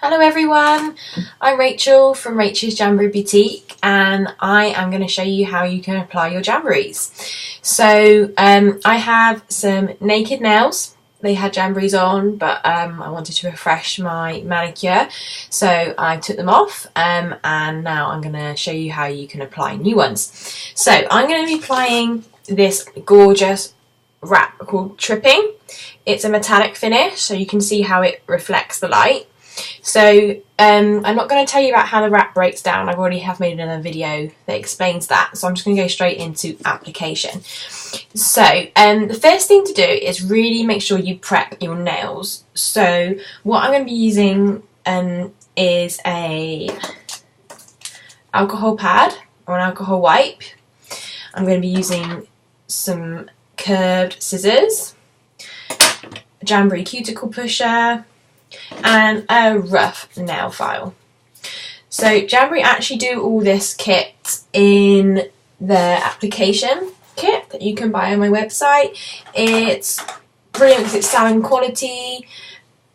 Hello everyone, I'm Rachel from Rachel's Jamberry Boutique and I am going to show you how you can apply your jamberries. So I have some naked nails. They had jamberries on, but I wanted to refresh my manicure, so I took them off and now I'm going to show you how you can apply new ones. So I'm going to be applying this gorgeous wrap called Tripping. It's a metallic finish, so you can see how it reflects the light. So I'm not going to tell you about how the wrap breaks down. I've already made another video that explains that, so I'm just going to go straight into application. So the first thing to do is really make sure you prep your nails. So what I'm going to be using is a alcohol pad or an alcohol wipe. I'm going to be using some curved scissors, a Jamberry cuticle pusher, and a rough nail file. So Jamberry actually do all this kit in their application kit that you can buy on my website. It's brilliant because it's salon quality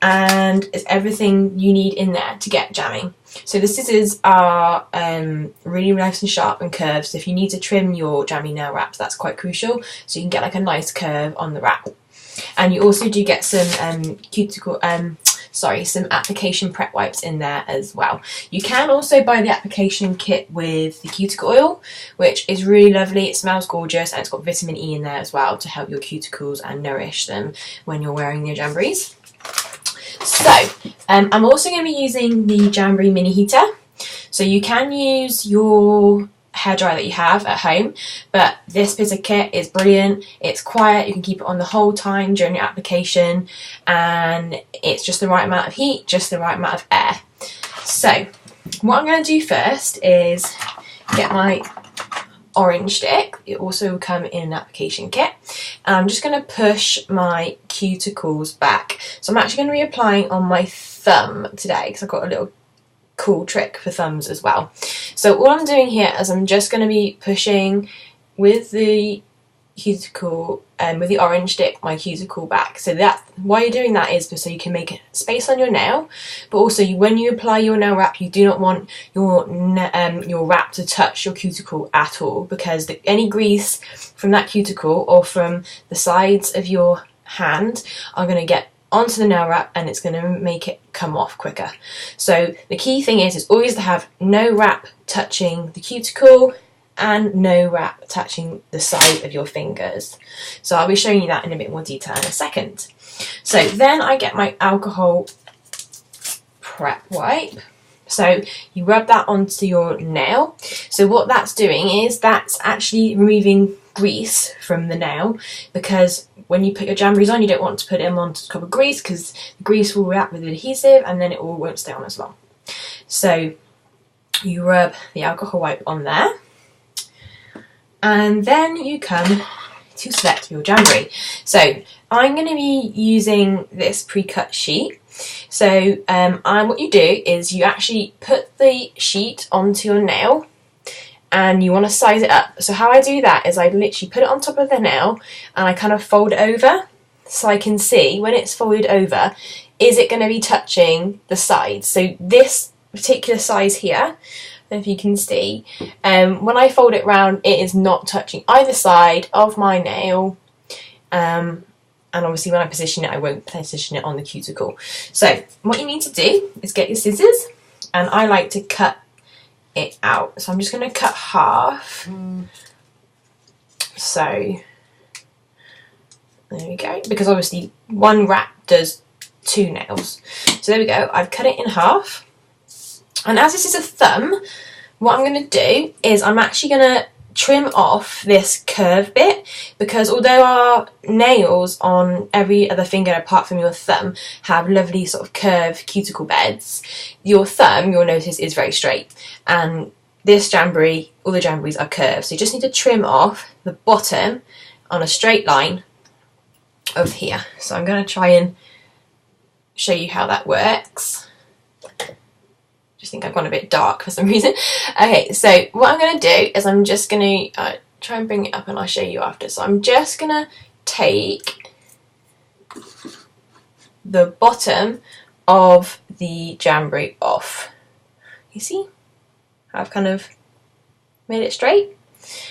and it's everything you need in there to get jamming. So the scissors are really nice and sharp and curved, so if you need to trim your jammy nail wraps, that's quite crucial, so you can get like a nice curve on the wrap. And you also do get some some application prep wipes in there as well. You can also buy the application kit with the cuticle oil, which is really lovely. It smells gorgeous and it's got vitamin E in there as well to help your cuticles and nourish them when you're wearing your jamberries. So I'm also going to be using the Jamberry mini heater. So you can use your hairdryer that you have at home, but this bit of kit is brilliant. It's quiet, you can keep it on the whole time during your application, and it's just the right amount of heat, just the right amount of air. So what I'm going to do first is get my orange stick. It also will come in an application kit, and I'm just going to push my cuticles back. So I'm actually going to be applying on my thumb today because I've got a little cool trick for thumbs as well. So all I'm doing here is I'm just going to be pushing with the cuticle and with the orange stick my cuticle back. So that why you're doing that is so you can make space on your nail, but also when you apply your nail wrap, you do not want your wrap to touch your cuticle at all, because any grease from that cuticle or from the sides of your hand are going to get onto the nail wrap and it's going to make it come off quicker. So the key thing is always to have no wrap touching the cuticle and no wrap touching the side of your fingers. So I'll be showing you that in a bit more detail in a second. So then I get my alcohol prep wipe. So you rub that onto your nail. So what that's doing is that's actually removing grease from the nail, because when you put your jamberries on, you don't want to put them on top of grease because the grease will react with the adhesive and then it all won't stay on as well. So you rub the alcohol wipe on there, and then you come to select your jamberry. So I'm going to be using this pre-cut sheet. So what you do is you actually put the sheet onto your nail and you want to size it up. So how I do that is I literally put it on top of the nail and I kind of fold it over so I can see when it's folded over, is it going to be touching the sides. So this particular size here, if you can see, when I fold it round, it is not touching either side of my nail, and obviously when I position it, I won't position it on the cuticle. So what you need to do is get your scissors, and I like to cut it out. So I'm just going to cut half. So there we go, because obviously one wrap does two nails. So there we go, I've cut it in half. And as this is a thumb, what I'm going to do is I'm actually going to trim off this curved bit, because although our nails on every other finger apart from your thumb have lovely sort of curved cuticle beds, your thumb, you'll notice, is very straight, and this jamberry, all the jamberries are curved, so you just need to trim off the bottom on a straight line over here. So I'm going to try and show you how that works. Just think I've gone a bit dark for some reason. Okay, so what I'm going to do is I'm just going to try and bring it up and I'll show you after. So I'm just going to take the bottom of the jamberry off. You see? I've kind of made it straight.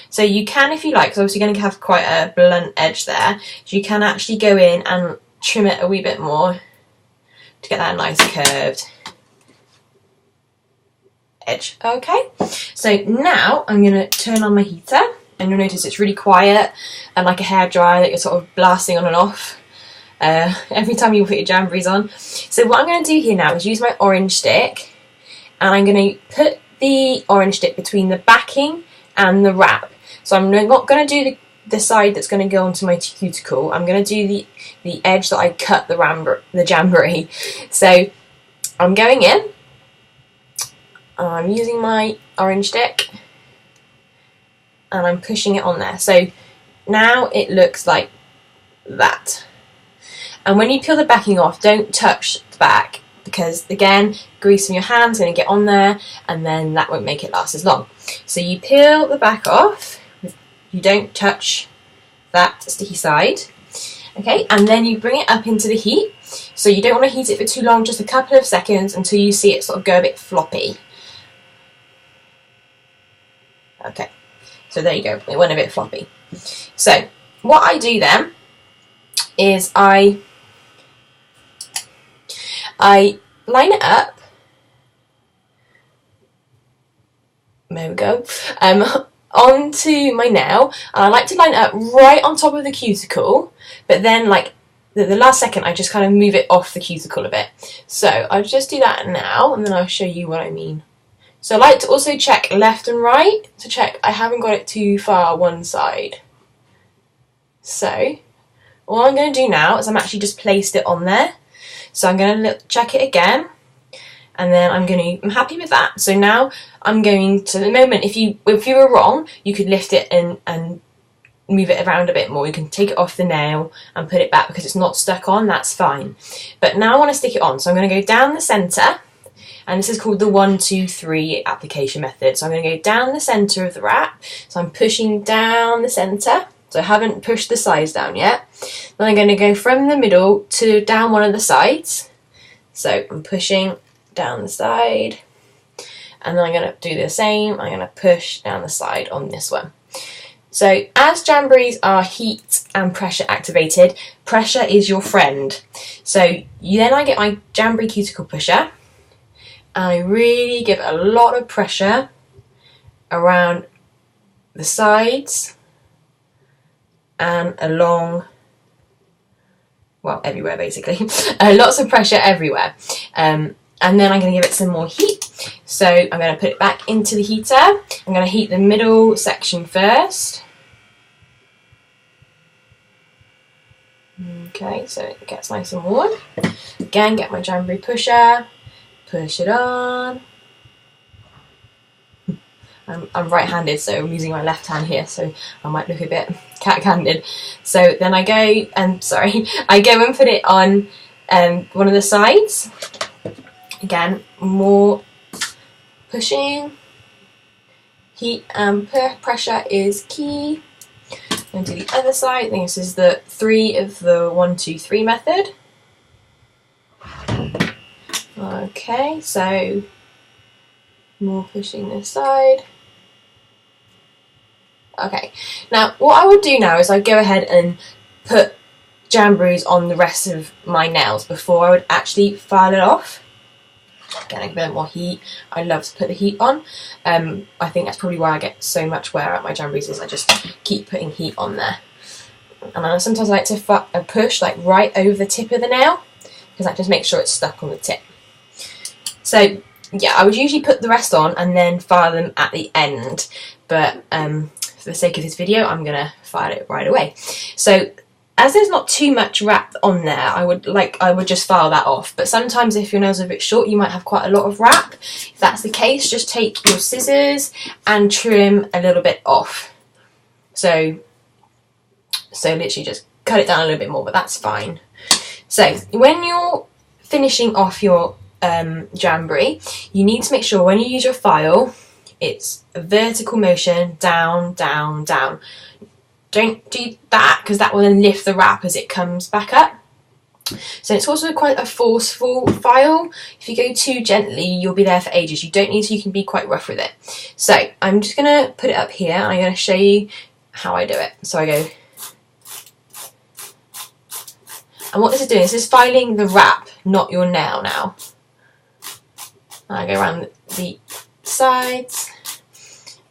So you can, if you like, because obviously you're going to have quite a blunt edge there, so you can actually go in and trim it a wee bit more to get that nice curved edge. Okay, so now I'm going to turn on my heater, and you'll notice it's really quiet and like a hairdryer that you're sort of blasting on and off every time you put your jamberries on. So what I'm going to do here now is use my orange stick, and I'm going to put the orange stick between the backing and the wrap. So I'm not going to do the side that's going to go onto my cuticle. I'm going to do the edge that I cut the jamberry. So I'm going in, I'm using my orange stick, and I'm pushing it on there. So now it looks like that. And when you peel the backing off, don't touch the back, because again, grease from your hands is going to get on there, and then that won't make it last as long. So you peel the back off, you don't touch that sticky side, okay, and then you bring it up into the heat. So you don't want to heat it for too long, just a couple of seconds until you see it sort of go a bit floppy. Okay, so there you go, it went a bit floppy. So what I do then is I line it up, there we go, onto my nail, and I like to line it up right on top of the cuticle, but then like the last second I just kind of move it off the cuticle a bit. So I'll just do that now, and then I'll show you what I mean. So I like to also check left and right to check I haven't got it too far one side. So all I'm going to do now is I'm actually just placed it on there. So I'm going to check it again, and then I'm happy with that. So now I'm going to, the moment, if you were wrong, you could lift it and move it around a bit more. You can take it off the nail and put it back because it's not stuck on, that's fine. But now I want to stick it on, so I'm going to go down the centre, and this is called the 1, 2, 3 application method. So I'm going to go down the centre of the wrap, so I'm pushing down the centre. So I haven't pushed the sides down yet. Then I'm going to go from the middle to down one of the sides. So I'm pushing down the side, and then I'm going to do the same. I'm going to push down the side on this one. So as jamberries are heat and pressure activated, pressure is your friend. So then I get my jamberry cuticle pusher, and I really give a lot of pressure around the sides and along, well, everywhere basically. Lots of pressure everywhere. And then I'm going to give it some more heat. So I'm going to put it back into the heater. I'm going to heat the middle section first. Okay, so it gets nice and warm. Again, get my jamberry pusher, push it on. I'm right-handed, so I'm using my left hand here, so I might look a bit cat-handed. So then I go and put it on one of the sides. Again, more pushing. Heat and pressure is key. I'm going to do the other side. I think this is the 3 of the 1, 2, 3 method. Okay, so more pushing this side. Okay, now what I would do now is I'd go ahead and put jamberries on the rest of my nails before I would actually file it off. Getting a bit more heat. I love to put the heat on. I think that's probably why I get so much wear out my jamberries, is I just keep putting heat on there. And I sometimes like to push like right over the tip of the nail, because that just makes sure it's stuck on the tip. So yeah, I would usually put the rest on and then file them at the end, but for the sake of this video I'm gonna file it right away. So as there's not too much wrap on there, I would just file that off. But sometimes if your nails are a bit short, you might have quite a lot of wrap. If that's the case, just take your scissors and trim a little bit off. So literally just cut it down a little bit more, but that's fine. So when you're finishing off your jamberry, you need to make sure when you use your file, it's a vertical motion, down, down, down. Don't do that, because that will then lift the wrap as it comes back up. So it's also quite a forceful file. If you go too gently, you'll be there for ages. You don't need to, you can be quite rough with it. So I'm just going to put it up here. I'm going to show you how I do it. So I go, and what this is doing, this is filing the wrap, not your nail now. I go around the sides.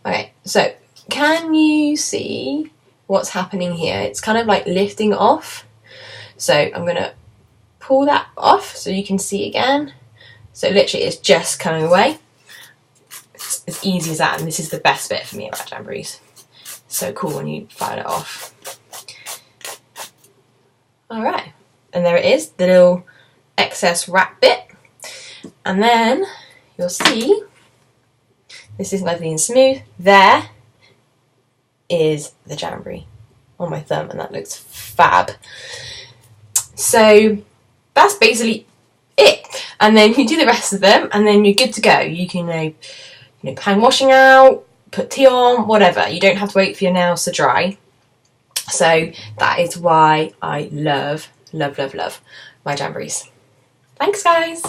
Okay, so can you see what's happening here? It's kind of like lifting off. So I'm going to pull that off so you can see again. So literally it's just coming away. It's as easy as that, and this is the best bit for me about Jamberrys. So cool when you file it off. Alright, and there it is, the little excess wrap bit. And then you'll see, this is lovely and smooth. There is the Jamberry on my thumb, and that looks fab. So that's basically it. And then you do the rest of them, and then you're good to go. You can hang washing out, put tea on, whatever. You don't have to wait for your nails to dry. So that is why I love my Jamberrys. Thanks, guys.